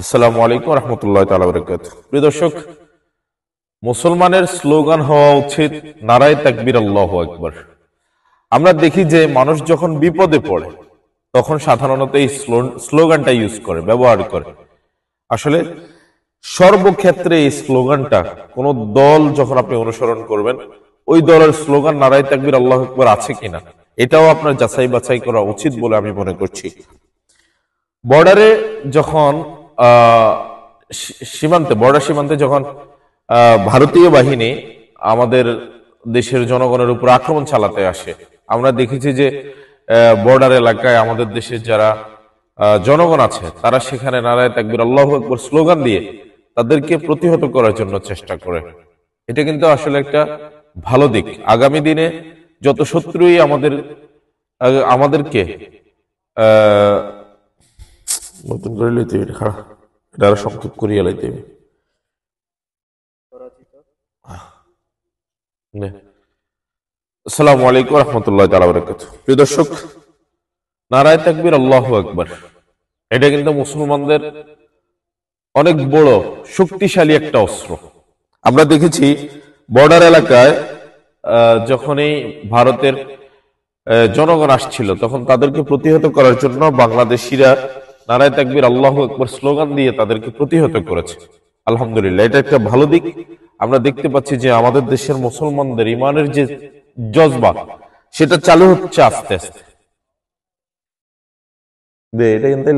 আসসালামু আলাইকুম রহমতুল্লাহ তাআলা বারাকাতুহু। প্রিয় দর্শক, মুসলমানের স্লোগান হওয়া উচিত নারায়ে তাকবীর আল্লাহু আকবার। আমরা দেখি যে মানুষ যখন বিপদে পড়ে তখন সাধারণত এই স্লোগানটা ইউজ করে, ব্যবহার করে। আসলে সর্বক্ষেত্রে এই স্লোগানটা কোন দল যখন আপনি অনুসরণ করবেন, ওই দলের স্লোগান নারায়ে তাকবীর আল্লাহু আকবার আছে কিনা এটাও আপনার যাচাই বাছাই করা উচিত বলে আমি মনে করছি। বর্ডারে যখন বর্ডার সীমান্তে যখন ভারতীয় বাহিনী আমাদের দেশের জনগণের উপর আক্রমণ চালাতে আসে, আমরা দেখেছি যে বর্ডার এলাকায় আমাদের দেশের যারা জনগণ আছে তারা সেখানে নারায়ে তাকবীর আল্লাহু আকবার স্লোগান দিয়ে তাদেরকে প্রতিহত করার জন্য চেষ্টা করে। এটা কিন্তু আসলে একটা ভালো দিক। আগামী দিনে যত শত্রুই আমাদেরকে নতুন করে লইতে হবে, খারাপ এটা আরো সংক্ষেপ করিয়া লইতে হবে। আসসালামু আলাইকুম রহমতুল্লাহ তাআলা বারাকাতুহু। প্রিয় দর্শক, নারায়ে তাকবীর আল্লাহু আকবার এটা কিন্তু মুসলমানদের অনেক বড় শক্তিশালী একটা অস্ত্র। আমরা দেখেছি বর্ডার এলাকায় যখনই ভারতের জনগণ আসছিল তখন তাদেরকে প্রতিহত করার জন্য বাংলাদেশিরা নারায়ে তাকবীর আল্লাহু আকবার স্লোগান দিয়ে তাদেরকে প্রতিহত করেছে। আলহামদুলিল্লাহ, এটা একটা ভালো দিক। আমরা দেখতে পাচ্ছি যে আমাদের দেশের মুসলমানদের ইমানের যে জজবা সেটা চালু হচ্ছে আস্তে আস্তে। এটা কিন্তু